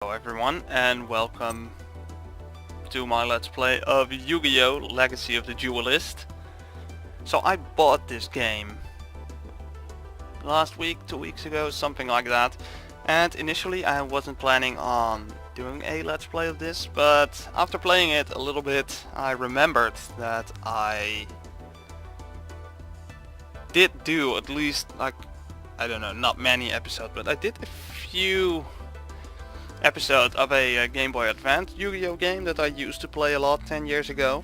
Hello everyone and welcome to my Let's Play of Yu-Gi-Oh! Legacy of the Duelist. So I bought this game last week, 2 weeks ago, something like that. And initially I wasn't planning on doing a Let's Play of this, but after playing it a little bit I remembered that I did do at least, like, I don't know, not many episodes, but I did a few episode of a Game Boy Advance Yu-Gi-Oh game that I used to play a lot 10 years ago.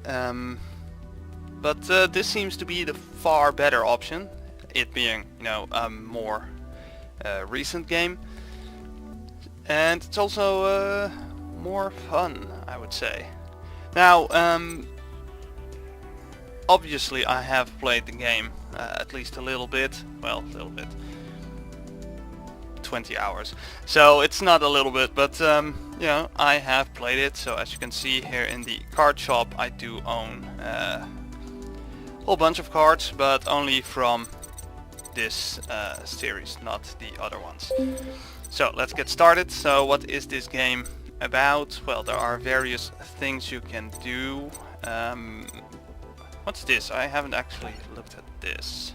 But this seems to be the far better option, it being, you know, a more recent game. And it's also more fun, I would say. Now, obviously I have played the game at least a little bit, well, a little bit. 20 hours. So it's not a little bit, but you know, I have played it. So as you can see here in the card shop, I do own a whole bunch of cards, but only from this series, not the other ones. So let's get started. So what is this game about? Well, there are various things you can do. What's this? I haven't actually looked at this.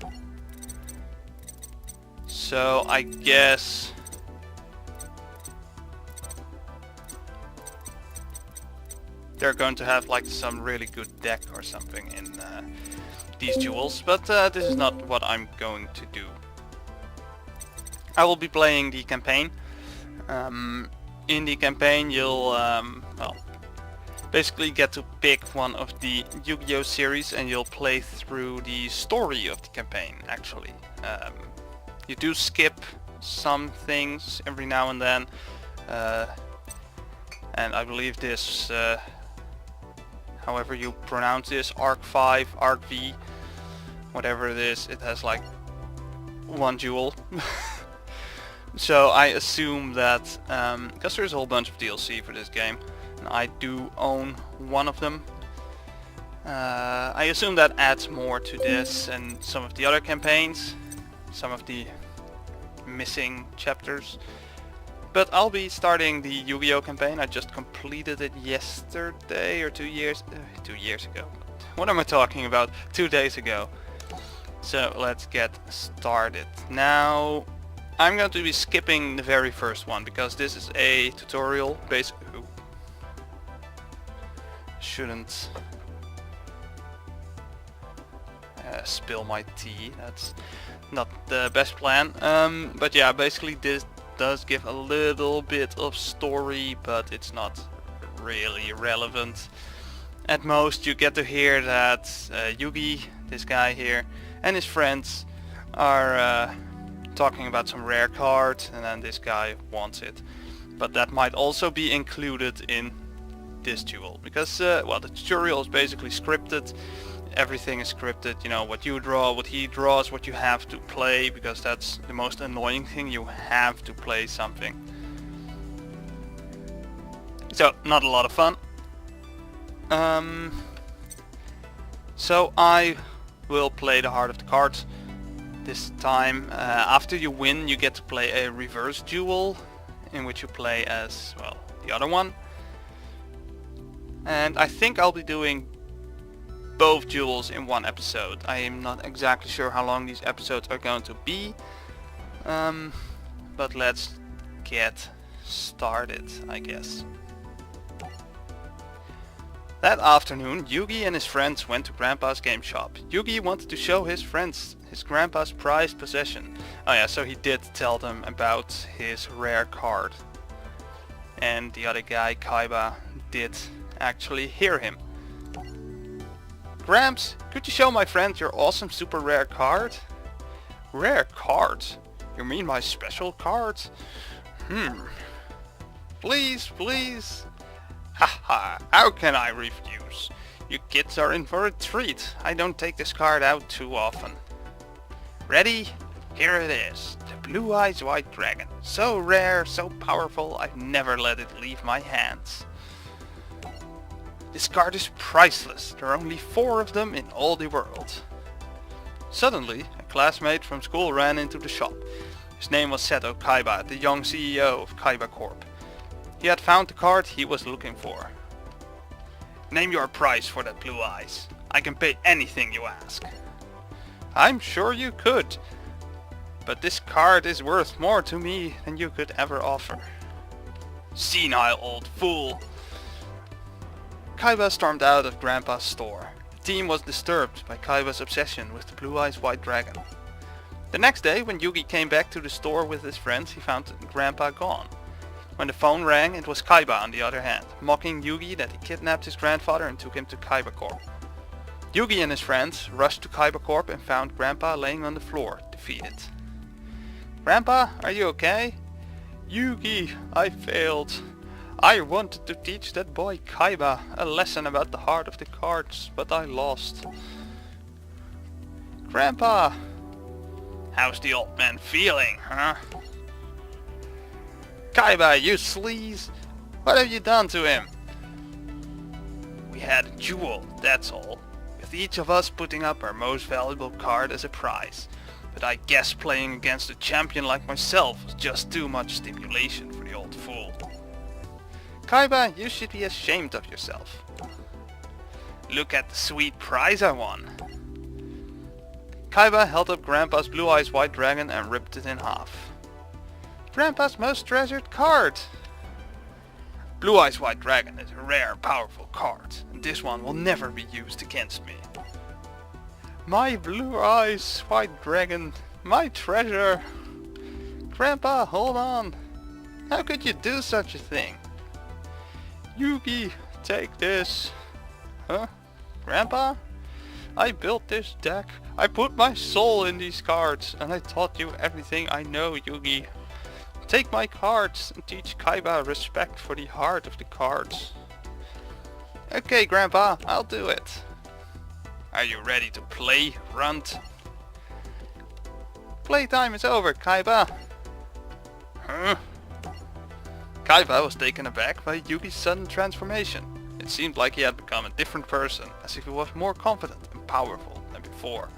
So I guess they're going to have like some really good deck or something in these duels, but this is not what I'm going to do. I will be playing the campaign. In the campaign you'll well, basically get to pick one of the Yu-Gi-Oh series and you'll play through the story of the campaign actually. You do skip some things every now and then, and I believe this, however you pronounce this, Arc 5, Arc V, whatever it is, it has like one duel. So I assume that, because there's a whole bunch of DLC for this game, and I do own one of them, I assume that adds more to this and some of the other campaigns. Some of the missing chapters. But I'll be starting the Yu-Gi-Oh campaign. I just completed it yesterday or 2 years ago. What am I talking about? 2 days ago. So let's get started. Now I'm going to be skipping the very first one because this is a tutorial basically. Shouldn't spill my tea. That's not the best plan, but yeah, basically this does give a little bit of story, but it's not really relevant. At most you get to hear that Yugi, this guy here, and his friends are talking about some rare card, and then this guy wants it. But that might also be included in this duel, because well, the tutorial is basically scripted. Everything is scripted, you know, what you draw, what he draws, what you have to play, because that's the most annoying thing, you have to play something. So, not a lot of fun. So I will play the heart of the cards this time. After you win, you get to play a reverse duel, in which you play as, well, the other one. And I think I'll be doing both duels in one episode. I am not exactly sure how long these episodes are going to be, but let's get started, I guess. That afternoon, Yugi and his friends went to Grandpa's game shop. Yugi wanted to show his friends his grandpa's prized possession. Oh yeah, so he did tell them about his rare card. And the other guy, Kaiba, did actually hear him. Gramps, could you show my friend your awesome super rare card? Rare card? You mean my special card? Please, please. Haha, how can I refuse? You kids are in for a treat. I don't take this card out too often. Ready? Here it is. The Blue Eyes White Dragon. So rare, so powerful, I've never let it leave my hands. This card is priceless. There are only 4 of them in all the world. Suddenly, a classmate from school ran into the shop. His name was Seto Kaiba, the young CEO of Kaiba Corp. He had found the card he was looking for. Name your price for that blue eyes. I can pay anything you ask. I'm sure you could. But this card is worth more to me than you could ever offer. Senile old fool. Kaiba stormed out of Grandpa's store. The team was disturbed by Kaiba's obsession with the Blue Eyes White Dragon. The next day, when Yugi came back to the store with his friends, he found Grandpa gone. When the phone rang, it was Kaiba on the other hand, mocking Yugi that he kidnapped his grandfather and took him to Kaiba Corp. Yugi and his friends rushed to Kaiba Corp and found Grandpa laying on the floor, defeated. Grandpa, are you okay? Yugi, I failed. I wanted to teach that boy Kaiba a lesson about the heart of the cards, but I lost. Grandpa! How's the old man feeling, huh? Kaiba, you sleaze! What have you done to him? We had a duel, that's all. With each of us putting up our most valuable card as a prize. But I guess playing against a champion like myself was just too much stimulation for the old fool. Kaiba, you should be ashamed of yourself. Look at the sweet prize I won. Kaiba held up Grandpa's Blue Eyes White Dragon and ripped it in half. Grandpa's most treasured card! Blue Eyes White Dragon is a rare, powerful card, and this one will never be used against me. My Blue Eyes White Dragon, my treasure! Grandpa, hold on! How could you do such a thing? Yugi, take this! Huh? Grandpa? I built this deck, I put my soul in these cards, and I taught you everything I know, Yugi. Take my cards and teach Kaiba respect for the heart of the cards. Okay, Grandpa, I'll do it. Are you ready to play, runt? Playtime is over, Kaiba. Huh? Kaiba was taken aback by Yugi's sudden transformation. It seemed like he had become a different person, as if he was more confident and powerful than before.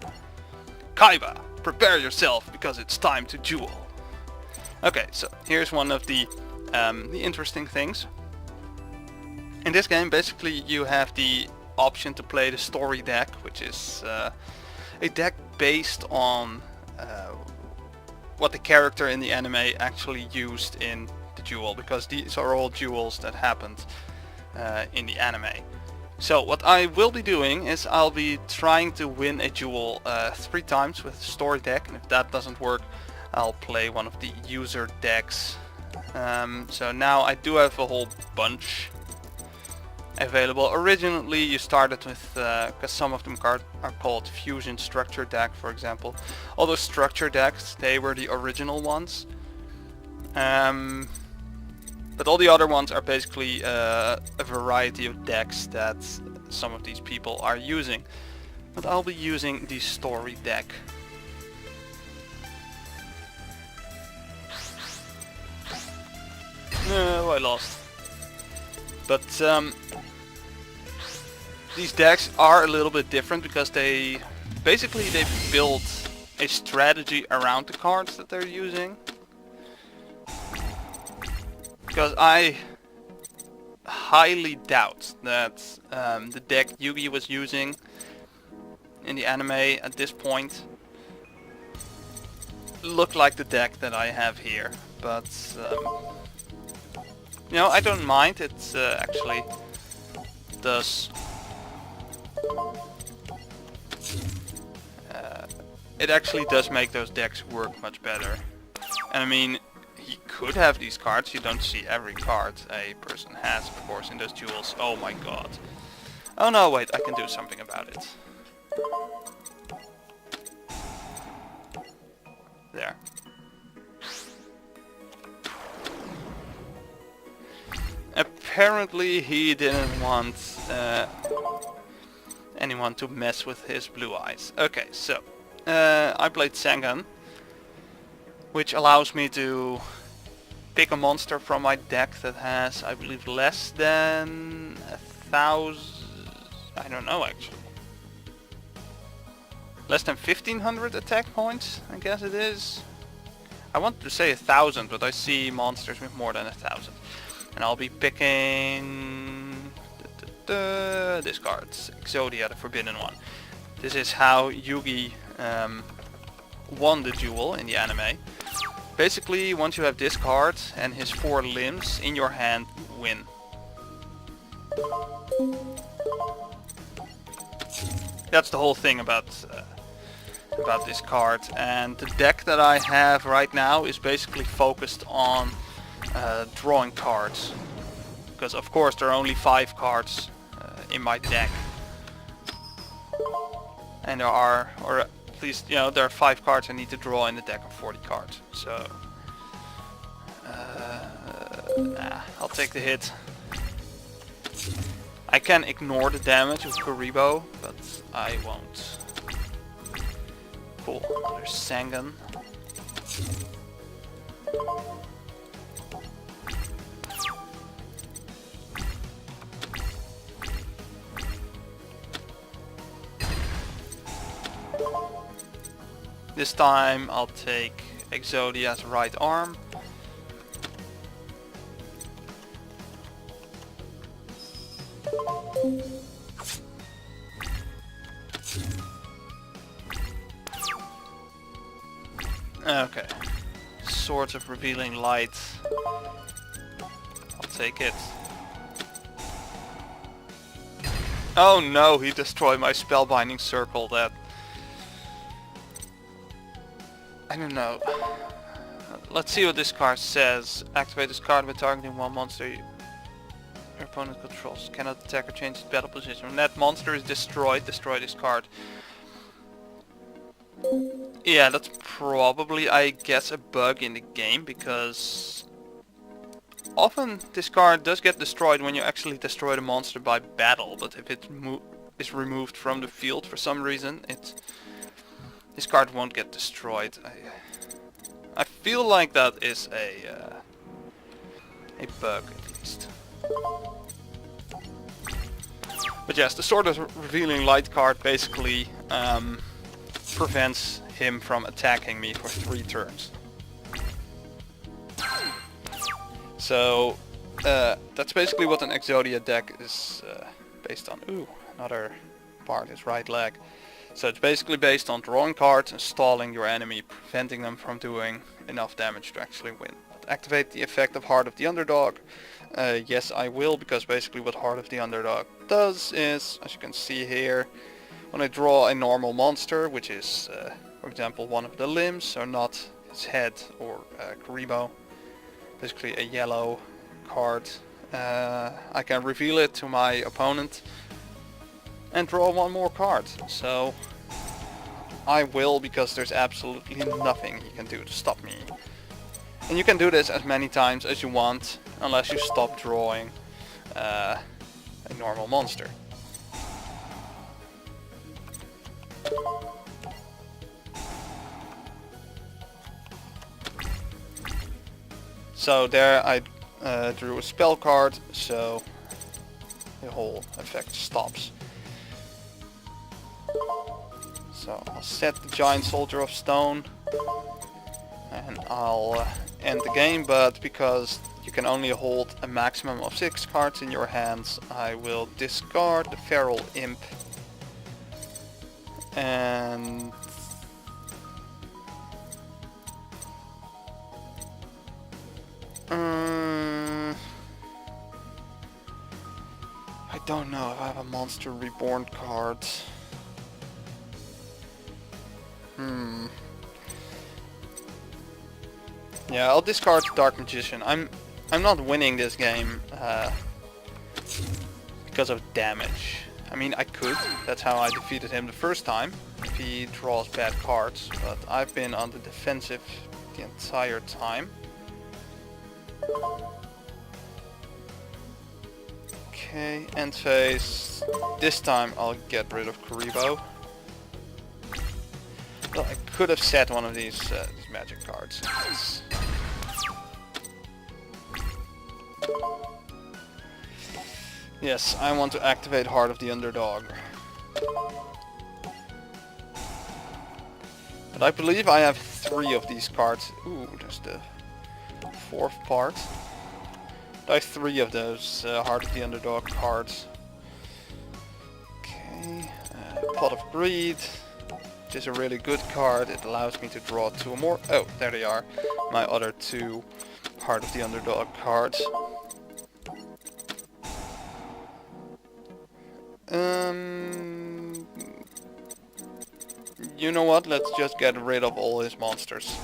Kaiba, prepare yourself, because it's time to duel. Okay, so here's one of the interesting things. In this game, basically, you have the option to play the story deck, which is a deck based on what the character in the anime actually used in the duel, because these are all duels that happened in the anime. So what I will be doing is I'll be trying to win a duel 3 times with the story deck, and if that doesn't work, I'll play one of the user decks. So now I do have a whole bunch available. Originally you started with, because some of them are called Fusion Structure Deck, for example. All those structure decks, they were the original ones. But all the other ones are basically a variety of decks that some of these people are using. But I'll be using the story deck. No, I lost. But these decks are a little bit different because they build a strategy around the cards that they're using. Because I highly doubt that the deck Yugi was using in the anime at this point looked like the deck that I have here. But you know, I don't mind. It actually does. It actually does make those decks work much better. And I mean, he could have these cards. You don't see every card a person has, of course, in those duels. Oh my god. Oh no, wait, I can do something about it. There. Apparently he didn't want anyone to mess with his blue eyes. Okay, so I played Sengan, which allows me to pick a monster from my deck that has, I believe, less than 1,000... I don't know actually. Less than 1,500 attack points, I guess it is. I wanted to say 1,000, but I see monsters with more than 1,000. And I'll be picking this card, Exodia, the Forbidden One. This is how Yugi won the duel in the anime. Basically, once you have this card and his 4 limbs in your hand, you win. That's the whole thing about this card, and the deck that I have right now is basically focused on drawing cards, because of course there are only 5 cards in my deck, and there are, or at least, you know, there are 5 cards I need to draw in the deck of 40 cards, so nah, I'll take the hit. I can ignore the damage with Kuribo, but I won't. Cool, another Sangan. This time I'll take Exodia's right arm. Okay. Swords of Revealing Light. I'll take it. Oh no, he destroyed my Spellbinding Circle. That... I don't know. Let's see what this card says. Activate this card by targeting one monster your opponent controls. Cannot attack or change its battle position. When that monster is destroyed, destroy this card. Yeah, that's probably, I guess, a bug in the game, because often this card does get destroyed when you actually destroy the monster by battle, but if it is removed from the field for some reason, this card won't get destroyed. I feel like that is a bug, at least. But yes, the Sword of Revealing Light card basically prevents him from attacking me for 3 turns. So that's basically what an Exodia deck is based on. Ooh, another part is right leg. So it's basically based on drawing cards and stalling your enemy, preventing them from doing enough damage to actually win. Activate the effect of Heart of the Underdog. Yes, I will, because basically what Heart of the Underdog does is, as you can see here, when I draw a normal monster, which is, for example, one of the limbs, or not his head or Kuribo, basically a yellow card, I can reveal it to my opponent and draw 1 more card. So I will, because there's absolutely nothing he can do to stop me. And you can do this as many times as you want, unless you stop drawing a normal monster. So there I drew a spell card, so the whole effect stops. So I'll set the Giant Soldier of Stone and I'll end the game, but because you can only hold a maximum of 6 cards in your hands, I will discard the Feral Imp and I don't know if I have a Monster Reborn card. Yeah, I'll discard Dark Magician. I'm not winning this game because of damage. I mean, I could. That's how I defeated him the first time, if he draws bad cards. But I've been on the defensive the entire time. Okay, end phase. This time I'll get rid of Kuribo. Well, I could have set one of these magic cards. Yes, I want to activate Heart of the Underdog. But I believe I have 3 of these cards. Ooh, there's the 4th part. Die 3 of those Heart of the Underdog cards. Okay, Pot of Greed, which is a really good card. It allows me to draw 2 more. Oh, there they are. My other 2 Heart of the Underdog cards. You know what? Let's just get rid of all his monsters.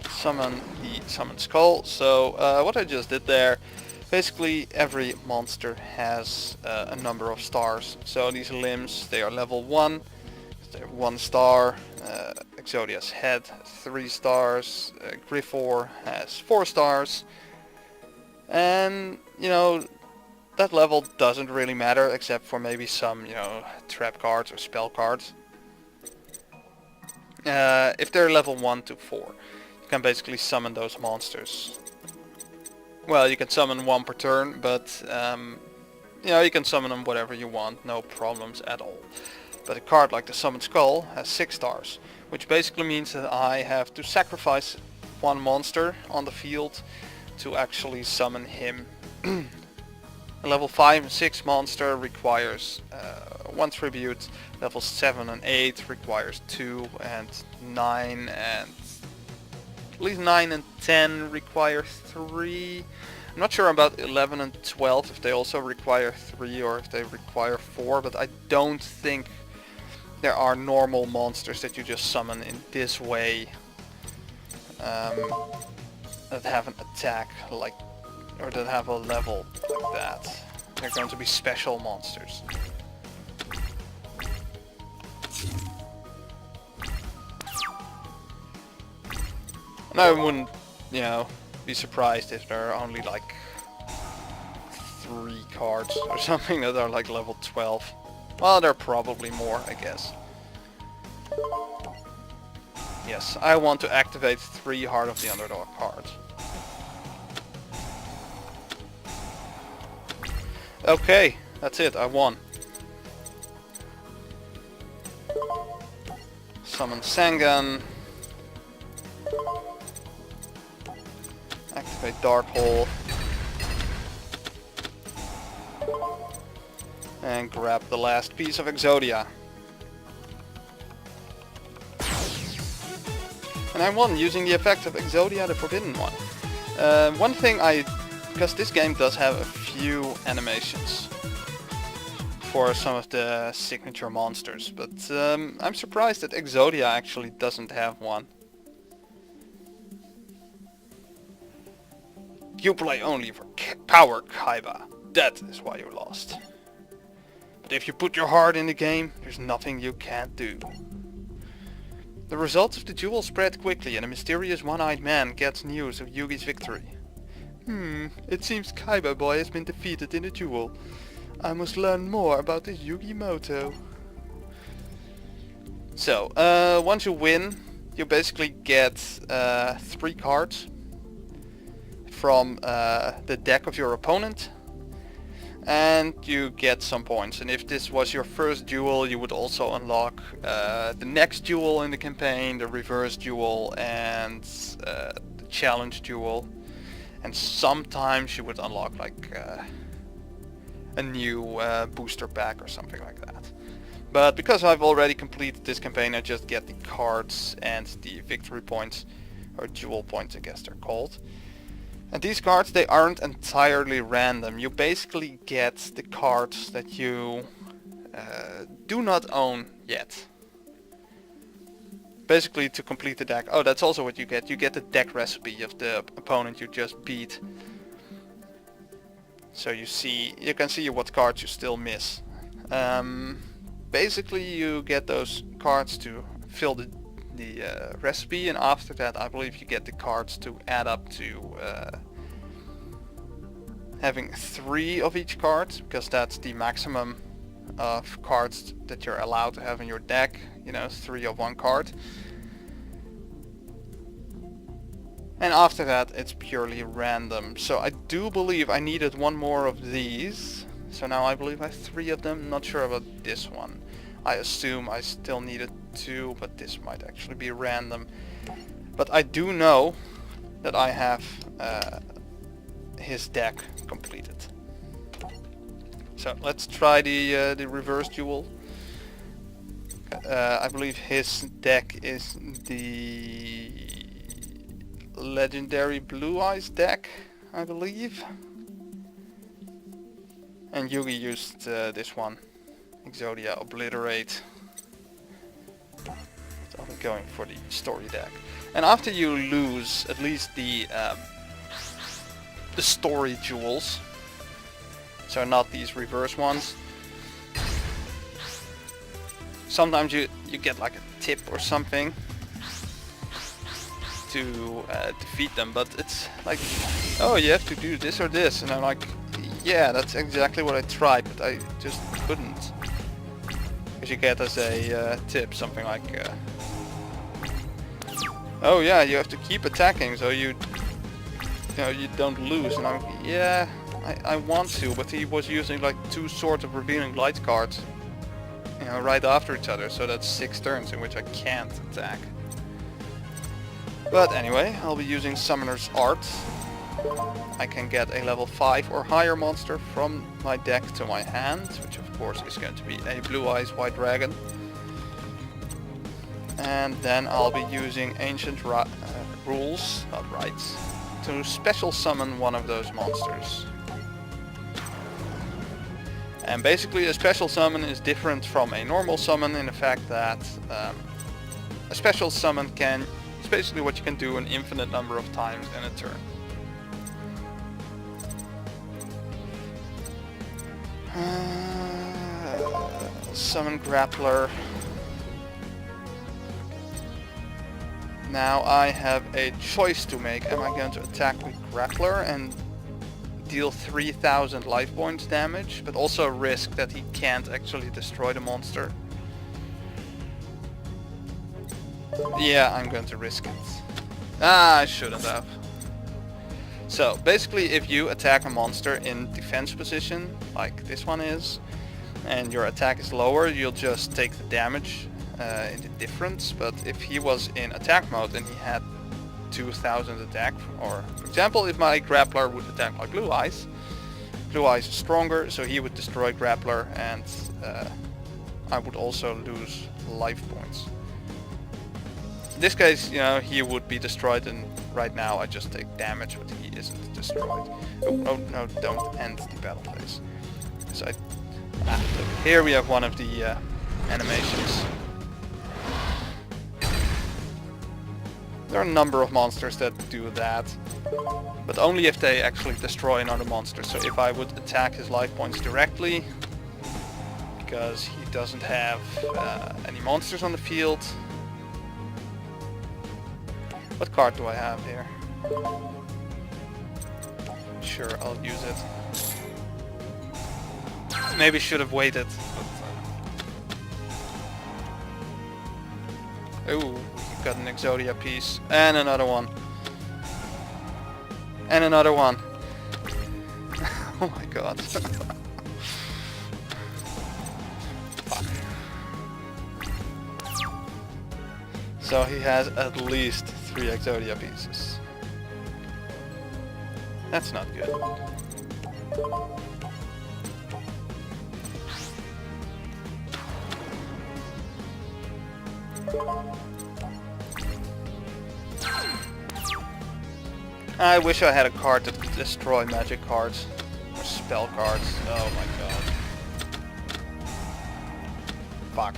Summon the Summon Skull. So what I just did there, basically every monster has a number of stars. So these limbs, they are level 1, they're 1 star. Exodia's head, 3 stars. Griffor has 4 stars. And, you know, that level doesn't really matter except for maybe some, you know, trap cards or spell cards. If they're level 1 to 4, you can basically summon those monsters. Well, you can summon 1 per turn, but you know, you can summon them whatever you want, no problems at all. But a card like the Summon Skull has 6 stars, which basically means that I have to sacrifice 1 monster on the field to actually summon him. A level 5 and 6 monster requires 1 tribute, level 7 and 8 requires 2, and 9 and at least 9 and 10 require 3. I'm not sure about 11 and 12 if they also require 3 or if they require 4, but I don't think there are normal monsters that you just summon in this way that have an attack like, or that have a level like that. They're going to be special monsters. And I wouldn't, you know, be surprised if there are only like 3 cards or something that are like level 12. Well, there are probably more, I guess. Yes, I want to activate 3 Heart of the Underdog cards. Okay, that's it, I won. Summon Sangan. Activate Dark Hole. And grab the last piece of Exodia. And I won using the effect of Exodia the Forbidden One. One thing because this game does have a few animations for some of the signature monsters, but I'm surprised that Exodia actually doesn't have one. You play only for power, Kaiba. That is why you lost. But if you put your heart in the game, there's nothing you can't do. The results of the duel spread quickly and a mysterious one-eyed man gets news of Yugi's victory. It seems Kaiba boy has been defeated in a duel. I must learn more about this Yugi Moto. So, once you win, you basically get 3 cards from the deck of your opponent. And you get some points, and if this was your first duel, you would also unlock the next duel in the campaign, the reverse duel, and the challenge duel. And sometimes you would unlock like a new booster pack or something like that. But because I've already completed this campaign, I just get the cards and the victory points, or duel points I guess they're called. And these cards, they aren't entirely random. You basically get the cards that you do not own yet. Basically to complete the deck. Oh, that's also what you get. You get the deck recipe of the opponent you just beat. So you can see what cards you still miss. Basically you get those cards to fill the recipe, and after that I believe you get the cards to add up to having 3 of each card, because that's the maximum of cards that you're allowed to have in your deck, you know, 3 of one card. And after that it's purely random. So I do believe I needed one more of these. So now I believe I have 3 of them. Not sure about this one. I assume I still needed 2, but this might actually be random. But I do know that I have his deck completed. So let's try the reverse duel. I believe his deck is the legendary Blue Eyes deck, I believe. And Yugi used this one, Exodia Obliterate. So I'm going for the story deck. And after you lose at least the story duels, so not these reverse ones, sometimes you get like a tip or something to defeat them, but it's like, oh, you have to do this or this, and I'm like, yeah, that's exactly what I tried, but I just couldn't. Because you get as a tip something like, oh yeah, you have to keep attacking so you don't lose. And I'm like, yeah, I want to, but he was using like 2 swords of revealing light cards, right after each other, so that's 6 turns in which I can't attack. But anyway, I'll be using Summoner's Art. I can get a level 5 or higher monster from my deck to my hand, which of course is going to be a Blue Eyes White Dragon. And then I'll be using Ancient Rules, not rights, to special summon one of those monsters. And basically a special summon is different from a normal summon in the fact that a special summon it's basically what you can do an infinite number of times in a turn. Summon Grappler. Now I have a choice to make. Am I going to attack with Grappler and deal 3000 life points damage, but also risk that he can't actually destroy the monster? Yeah, I'm going to risk it. I shouldn't have. So basically, if you attack a monster in defense position, like this one is, and your attack is lower, you'll just take the damage in the difference. But if he was in attack mode and he had 2000 attack, or for example, if my Grappler would attack like Blue Eyes is stronger, so he would destroy Grappler, and I would also lose life points. In this case, he would be destroyed, and right now I just take damage, but he isn't destroyed. Oh no, don't end the battle phase. So look, here we have one of the animations. There are a number of monsters that do that, but only if they actually destroy another monster. So if I would attack his life points directly, because he doesn't have any monsters on the field. What card do I have here? Sure, I'll use it. Maybe should have waited. Ooh, we've got an Exodia piece. And another one. And another one. Oh my god. So he has at least 3 Exodia pieces. That's not good. I wish I had a card that could destroy magic cards or spell cards. Oh my god. Fuck.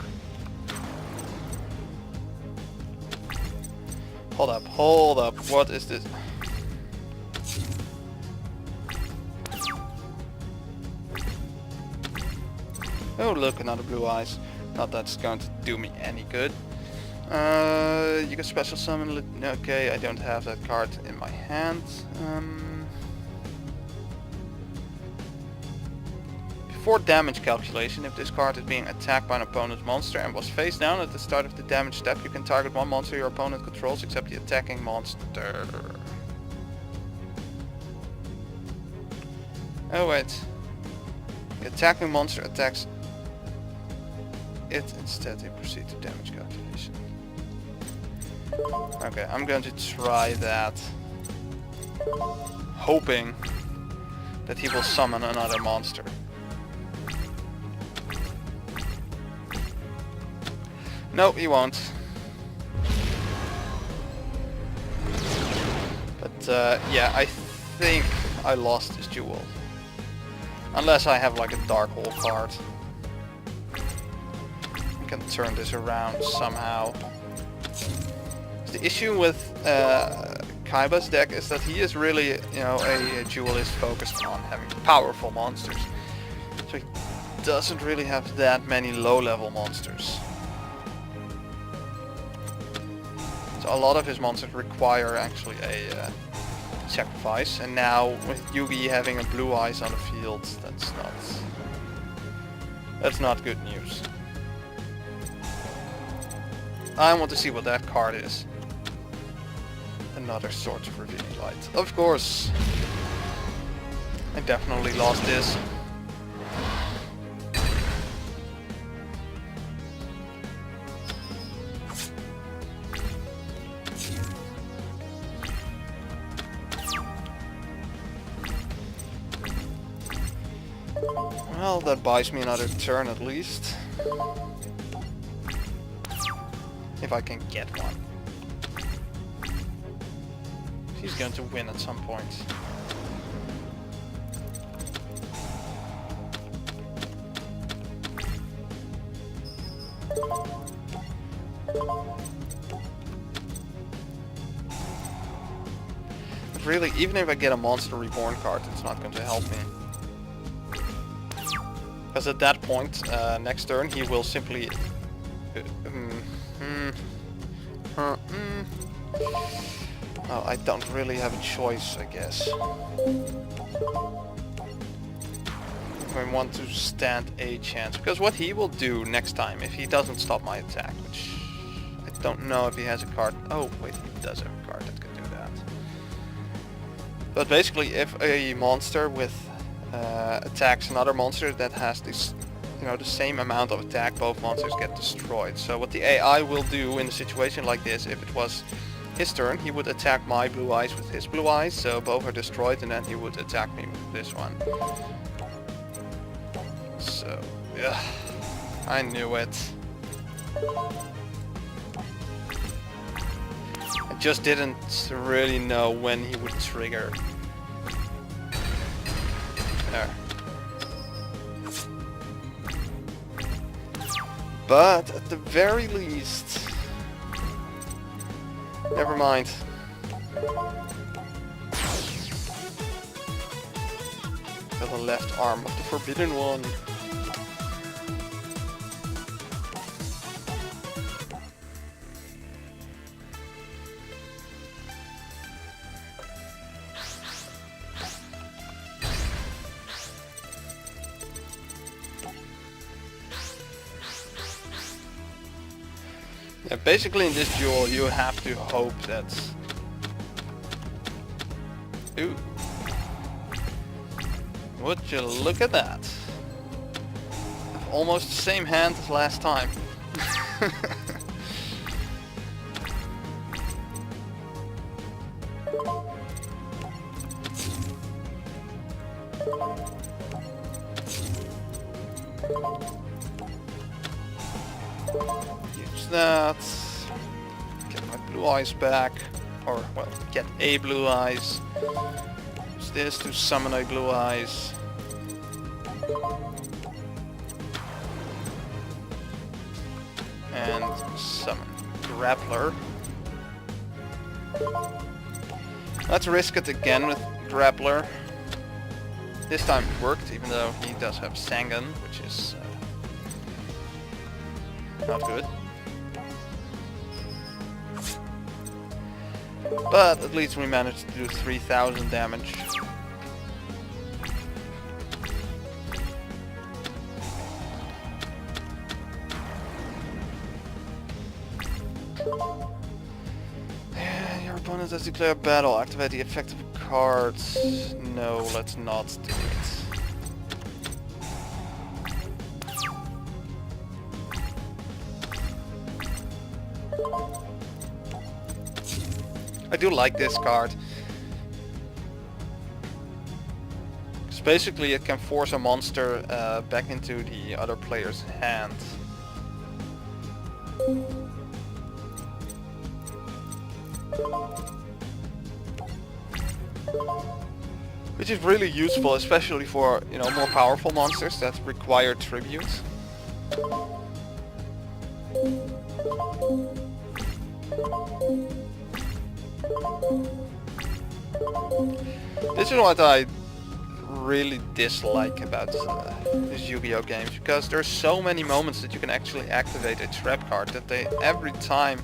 Hold up, what is this? Oh look, another Blue Eyes. Not that's going to do me any good. You can special summon. Okay, I don't have that card in my hand. Before damage calculation, if this card is being attacked by an opponent's monster and was face down at the start of the damage step, you can target one monster your opponent controls except the attacking monster. Oh wait. The attacking monster attacks it instead. They proceed to damage calculation. Okay, I'm going to try that. Hoping that he will summon another monster. No, he won't. But yeah, I think I lost this duel. Unless I have like a dark hole card. I can turn this around somehow. The issue with Kaiba's deck is that he is really, you know, a duelist focused on having powerful monsters. So he doesn't really have that many low-level monsters. So a lot of his monsters require actually a sacrifice, and now with Yugi having a blue eyes on the field, that's not good news. I want to see what that card is. Another Swords of Revealing Light. Of course! I definitely lost this. Well, that buys me another turn at least. If I can get one. He's going to win at some point. But really, even if I get a Monster Reborn card, it's not going to help me. Because at that point, next turn, he will simply... Oh, I don't really have a choice, I guess. If I want to stand a chance. Because what he will do next time, if he doesn't stop my attack, which I don't know if he has a card... Oh, wait, he does have a card that can do that. But basically, if a monster with attacks another monster that has this, you know, the same amount of attack, both monsters get destroyed. So what the AI will do in a situation like this, if it was his turn, he would attack my blue eyes with his blue eyes, so both are destroyed, and then he would attack me with this one. So, yeah, I knew it. I just didn't really know when he would trigger. There. But at the very least... Never mind. Got the left arm of the Forbidden One. Yeah, basically in this duel you have to hope that... Ooh. Would you look at that? Almost the same hand as last time. Use that. Get my blue eyes back. Or, well, get a blue eyes. Use this to summon a blue eyes. And summon Grappler. Let's risk it again with Grappler. This time it worked, even though he does have Sangan, which is not good. But at least we managed to do 3000 damage. Your opponent has declared battle. Activate the effect of a card. No, let's not do it. do like this card. Because basically it can force a monster back into the other player's hand. Which is really useful, especially for, you know, more powerful monsters that require tribute. This is what I really dislike about these Yu-Gi-Oh games, because there's so many moments that you can actually activate a trap card that every time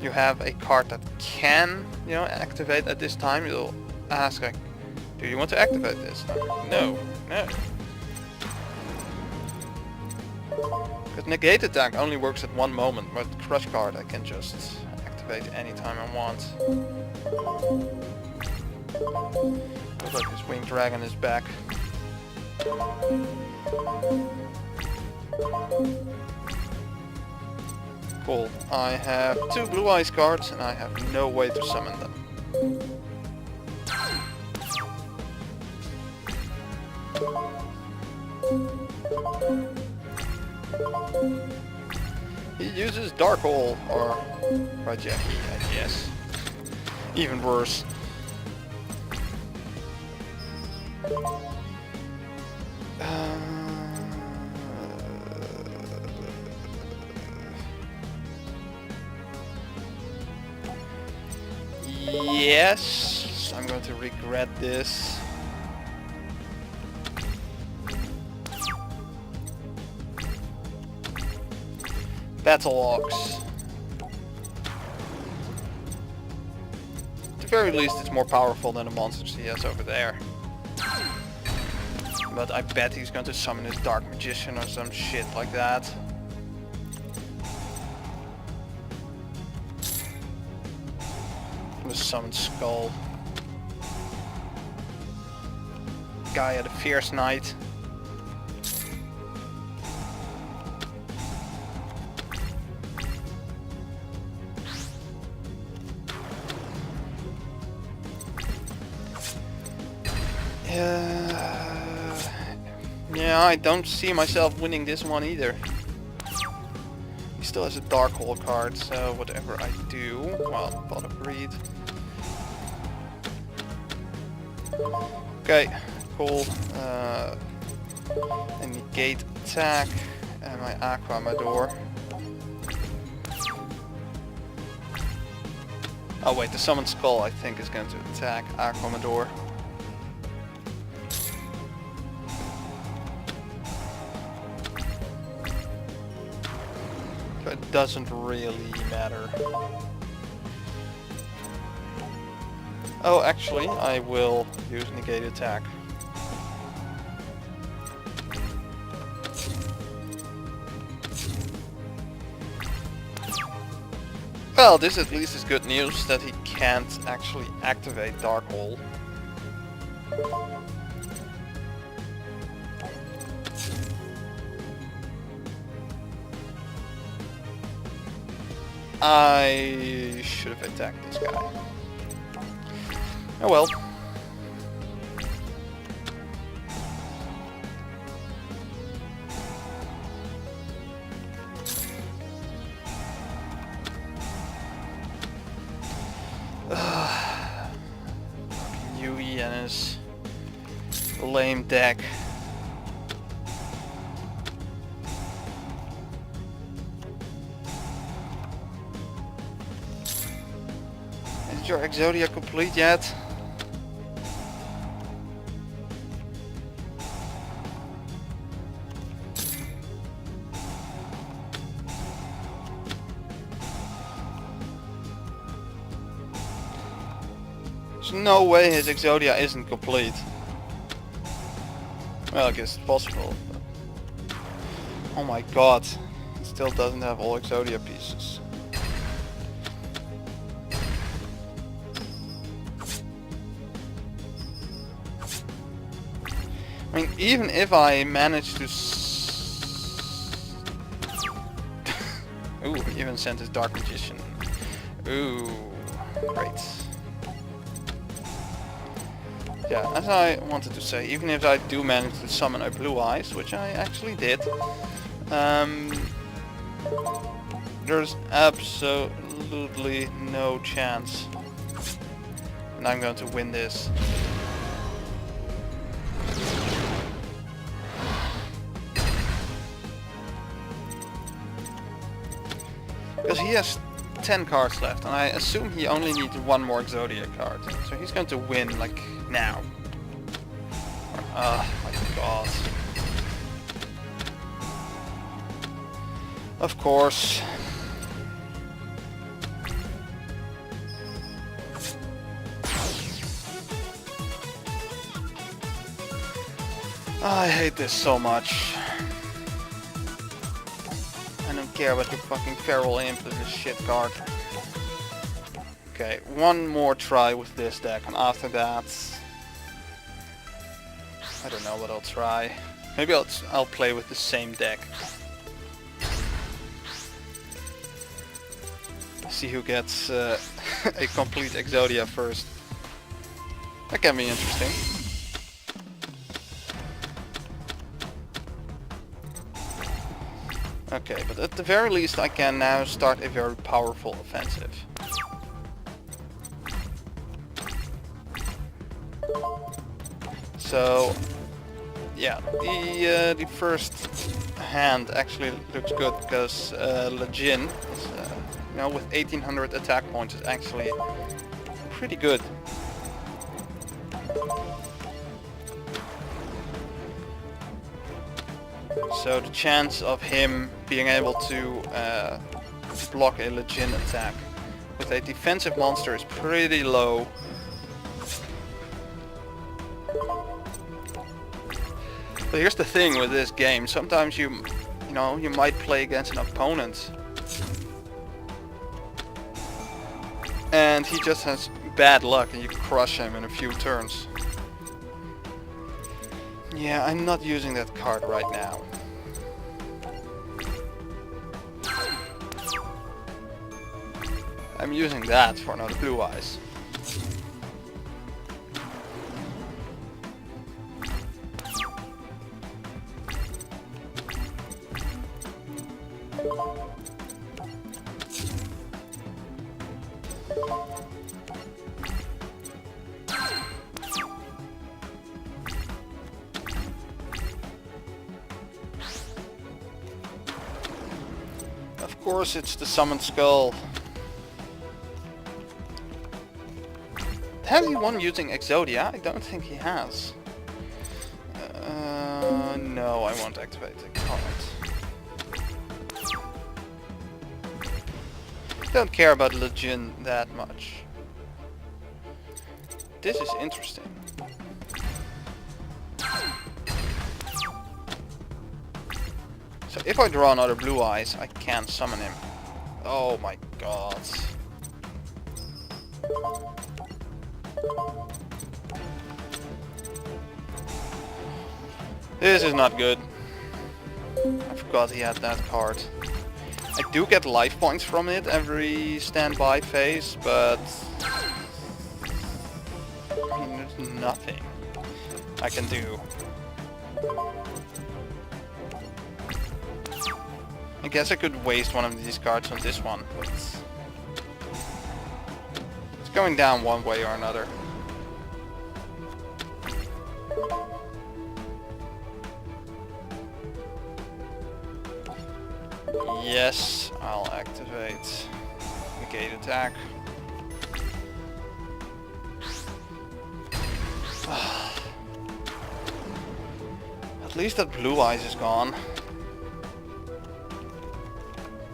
you have a card that can, you know, activate at this time, you'll ask like, do you want to activate this? No, no. Because negate attack only works at one moment, but crush card I can just activate anytime I want. Looks like this winged dragon is back. Cool. I have 2 blue eyes cards and I have no way to summon them. He uses Dark Hole, or Rajaki, I guess. Even worse. Yes, I'm going to regret this. Battle Ox. At the very least, it's more powerful than the monsters he has over there. But I bet he's going to summon his Dark Magician or some shit like that. The summon Skull. Gaia the Fierce Knight. Yeah, I don't see myself winning this one either. He still has a Dark Hole card, so whatever I do, well, Pot of Greed. Okay, cool. And negate attack, and my Aqua Amador. Oh wait, the Summon Skull I think is going to attack Aqua Amador. So it doesn't really matter. Oh, actually, I will use negate attack. Well, this at least is good news that he can't actually activate Dark Hole. I should have attacked this guy. Oh well. Yui and his lame deck. Is your Exodia complete yet? There's no way his Exodia isn't complete. Well, I guess it's possible. But oh my god, it still doesn't have all Exodia pieces. I mean, even if I manage to ooh, he even sent his Dark Magician. Ooh, great. Yeah, as I wanted to say, even if I do manage to summon a Blue Eyes, which I actually did, there's absolutely no chance. And I'm going to win this. Because he has 10 cards left, and I assume he only needs one more Exodia card. So he's going to win, like, now. Oh my god. Of course. I hate this so much. I don't care about your fucking Feral Imp with this shit card. Okay, one more try with this deck, and after that... I don't know what I'll try. Maybe I'll play with the same deck. See who gets a complete Exodia first. That can be interesting. Okay, but at the very least I can now start a very powerful offensive. So, yeah, the first hand actually looks good because Lejin, is, you know, with 1800 attack points, is actually pretty good. So the chance of him being able to block a Lejin attack with a defensive monster is pretty low. But here's the thing with this game, sometimes you might play against an opponent and he just has bad luck and you crush him in a few turns. Yeah, I'm not using that card right now. I'm using that for another Blue Eyes. Of course it's the Summoned Skull. Has he won using Exodia? I don't think he has. No, I won't activate the card. Don't care about Lejin that much. This is interesting. So if I draw another Blue Eyes, I can't summon him. Oh my god. This is not good. I forgot he had that card. I do get life points from it every standby phase, but I mean, there's nothing I can do. I guess I could waste one of these cards on this one, but it's going down one way or another. Yes, I'll activate Negate Attack. At least that Blue Eyes is gone.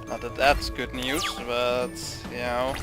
Not that that's good news, but you know.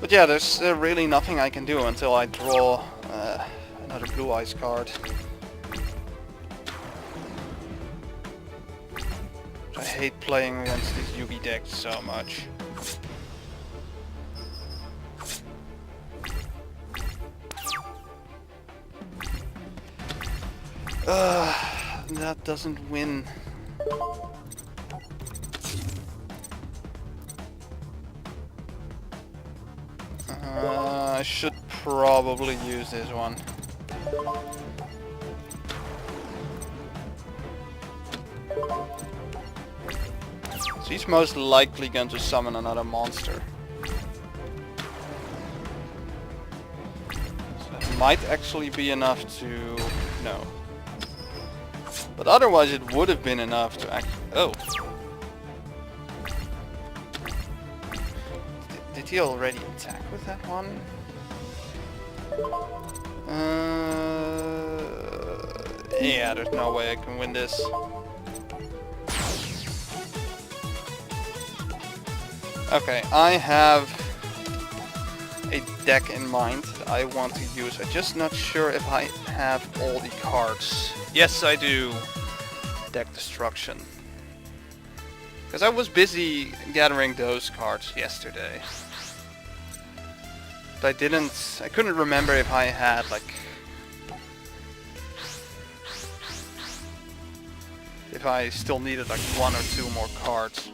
But yeah, there's really nothing I can do until I draw another Blue Eyes card. hate playing against this Yugi deck so much. That doesn't win. I should probably use this one. So he's most likely going to summon another monster. So that might actually be enough to... no. But otherwise it would have been enough to act... oh. Did he already attack with that one? Yeah, there's no way I can win this. Okay, I have a deck in mind that I want to use. I'm just not sure if I have all the cards. Yes, I do. Deck Destruction. Because I was busy gathering those cards yesterday. But I couldn't remember if I had like... if I still needed like 1 or 2 more cards.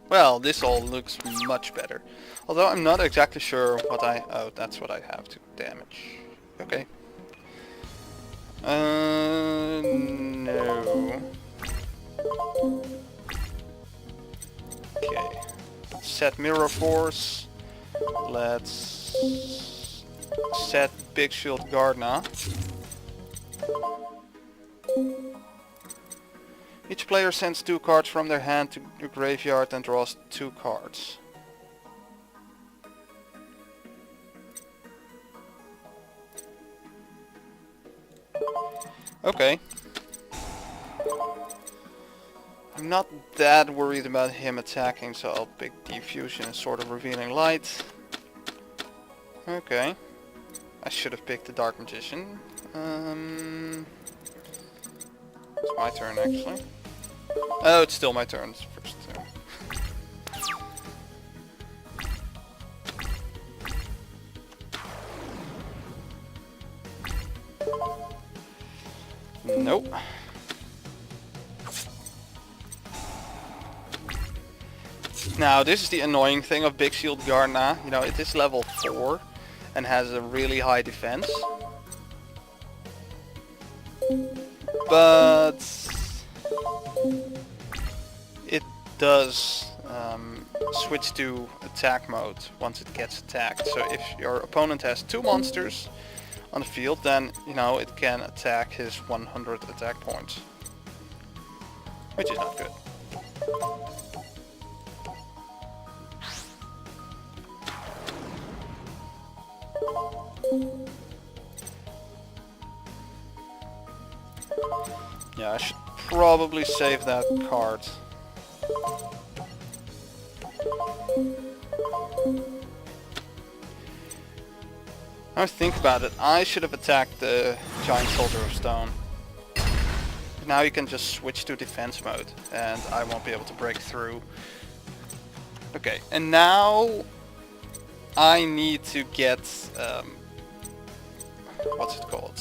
Well, this all looks much better. Although I'm not exactly sure what I... oh, that's what I have to damage. Okay. No. Okay. Let's set Mirror Force. Let's set Big Shield Gardna. Each player sends 2 cards from their hand to the graveyard and draws 2 cards. Okay. I'm not that worried about him attacking, so I'll pick Diffusion and Sword of Revealing Light. Okay. I should have picked the Dark Magician. It's my turn actually. Oh, it's still my turn. It's first turn. Nope. Now, this is the annoying thing of Big Shield Gardna. You know, it is level 4 and has a really high defense. But it does switch to attack mode once it gets attacked. So if your opponent has 2 monsters on the field, then, you know, it can attack his 100 attack points. Which is not good. Yeah, I should probably save that card. Now think about it, I should have attacked the Giant Soldier of Stone. But now you can just switch to defense mode and I won't be able to break through. Okay, and now I need to get... what's it called?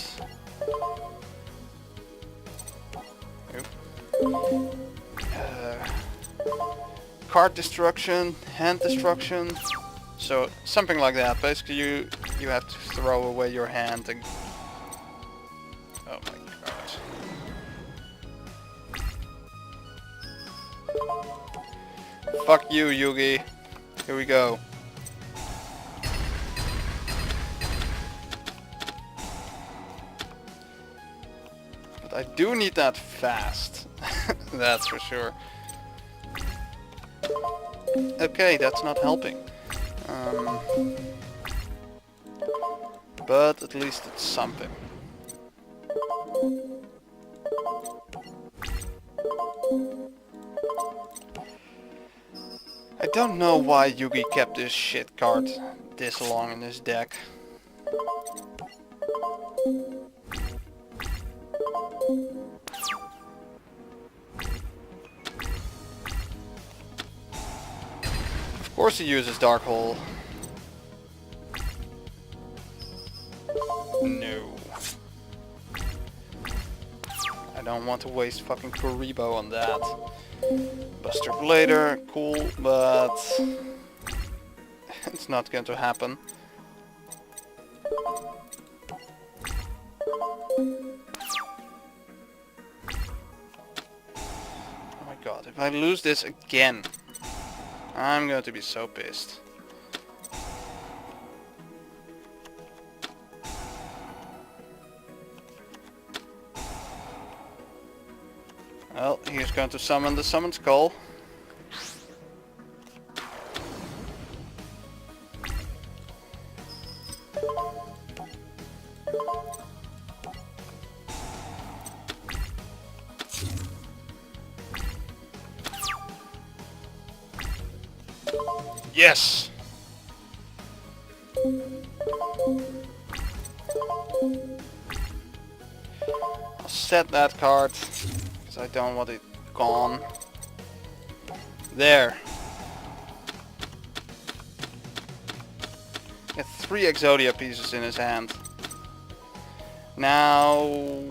Card destruction, hand destruction, so something like that. Basically you have to throw away your hand and... oh my god. Fuck you, Yugi. Here we go. But I do need that fast. That's for sure. Okay, that's not helping. But at least it's something. I don't know why Yugi kept this shit card this long in his deck. Of course he uses Dark Hole. No. I don't want to waste fucking Kuribo on that. Buster Blader, cool, but it's not going to happen. Oh my god, if I lose this again, I'm going to be so pissed. Well, he's going to summon the Summon Skull. Yes! I'll set that card, because I don't want it gone. There. Get 3 Exodia pieces in his hand. Now...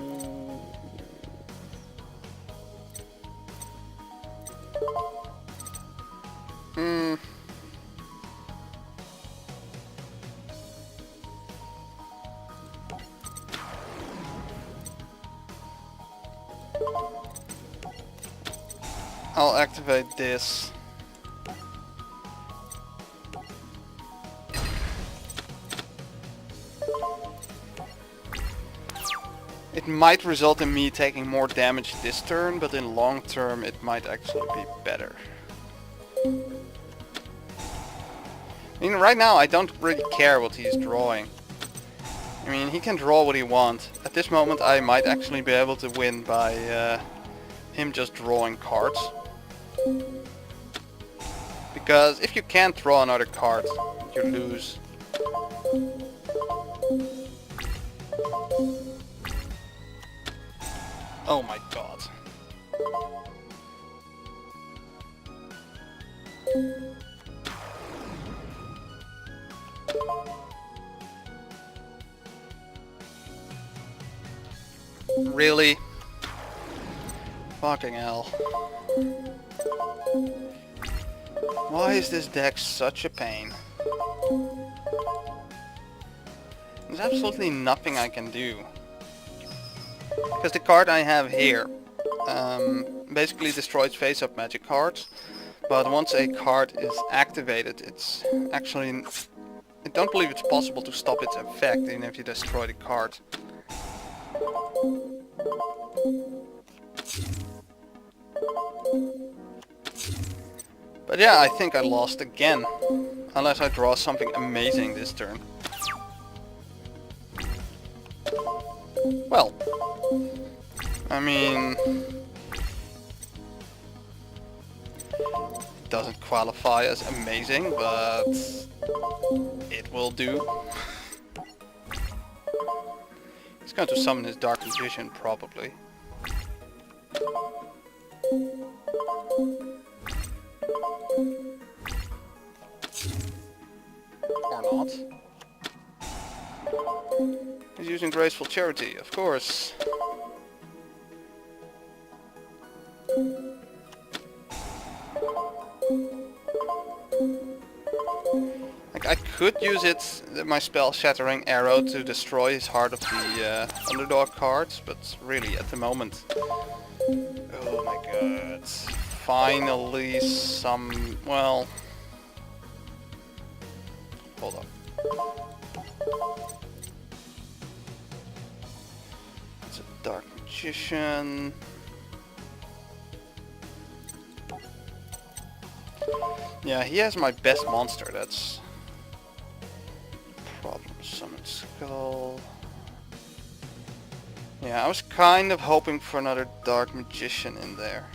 I'll activate this. It might result in me taking more damage this turn, but in long term it might actually be better. I mean, right now I don't really care what he's drawing. I mean, he can draw what he wants. At this moment I might actually be able to win by him just drawing cards. Because if you can't draw another card, you lose. Oh my god. Really? Fucking hell. Why is this deck such a pain? There's absolutely nothing I can do. Because the card I have here basically destroys face-up magic cards. But once a card is activated, it's actually... I don't believe it's possible to stop its effect even if you destroy the card. But yeah, I think I lost again. Unless I draw something amazing this turn. Well, I mean... it doesn't qualify as amazing, but it will do. He's going to summon his Dark Magician, probably. Or not. He's using Graceful Charity, of course. Like, I could use my spell Shattering Arrow to destroy his Heart of the Underdog cards, but really at the moment... Oh my god. Finally some... well... Hold on. It's a Dark Magician. Yeah, he has my best monster, that's... problem. Summon Skull... Yeah, I was kind of hoping for another Dark Magician in there.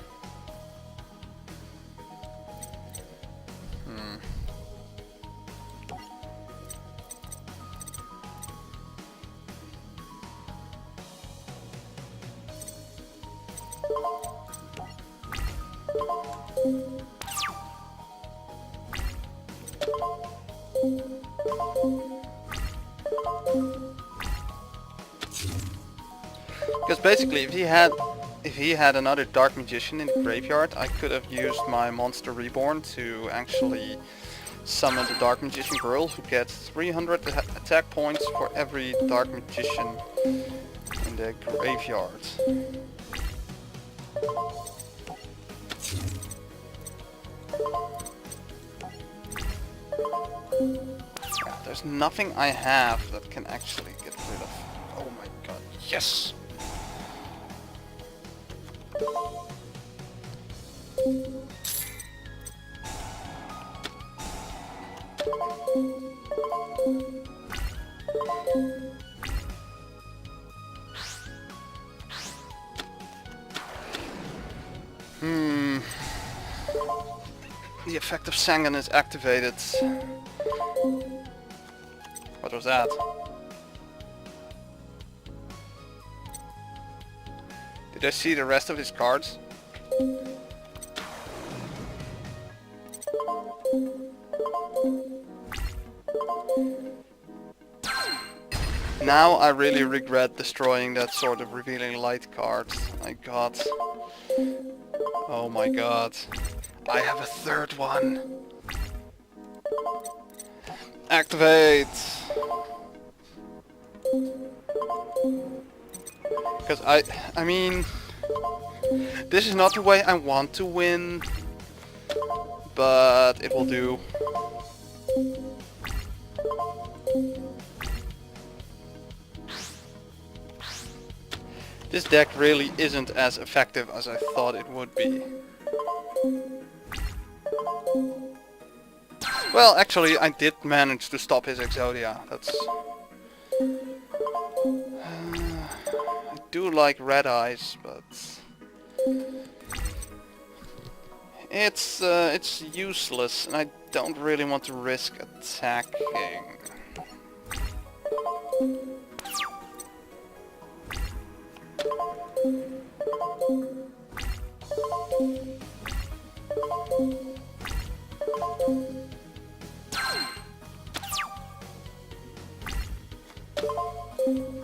Because basically, if he had another Dark Magician in the graveyard, I could have used my Monster Reborn to actually summon the Dark Magician girl, who gets 300 attack points for every Dark Magician in the graveyard. Yeah, there's nothing I have that can actually get rid of. Oh my god, yes! The effect of Sangan is activated. What was that? Did I see the rest of his cards? Now I really regret destroying that sort of revealing light card. My god. Oh my god. I have a third one. Activate! Because I mean, this is not the way I want to win, but it will do. This deck really isn't as effective as I thought it would be. Well, actually, I did manage to stop his Exodia. That's... I do like Red Eyes, but... It's useless, and I don't really want to risk attacking.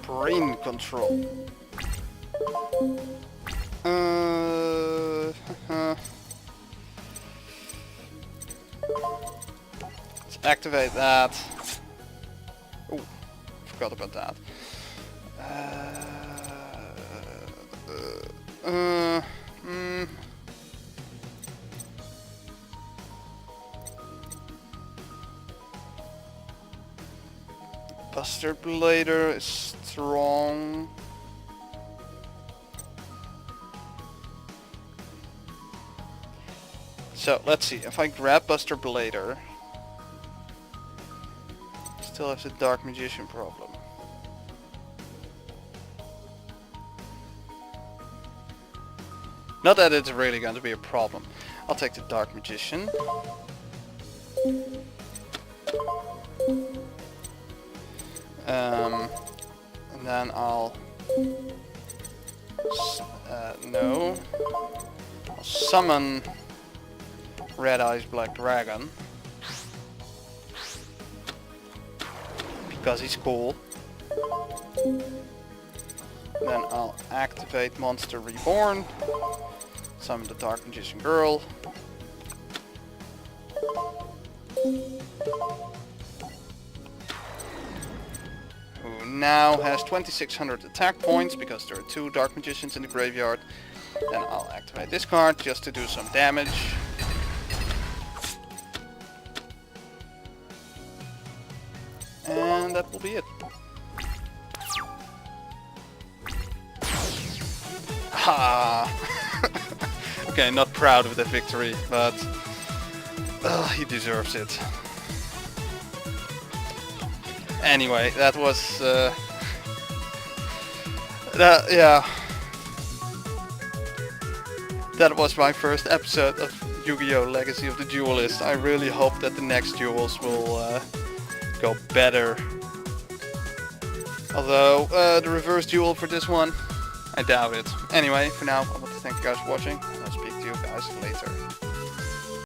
Brain control. Let's activate that. Oh, forgot about that. Buster Blader is strong. So let's see, if I grab Buster Blader, still have the Dark Magician problem. Not that it's really going to be a problem. I'll take the Dark Magician. And then I'll... no. I'll summon Red Eyes Black Dragon. Because he's cool. Then I'll activate Monster Reborn. Summon the Dark Magician Girl. Who now has 2600 attack points because there are 2 Dark Magicians in the graveyard. Then I'll activate this card just to do some damage. And that will be it. Ha! Okay, not proud of that victory, but he deserves it. Anyway, that was that was my first episode of Yu-Gi-Oh! Legacy of the Duelist. I really hope that the next duels will go better. Although the reverse duel for this one, I doubt it. Anyway, for now, I want to thank you guys for watching. I'll speak to you guys later.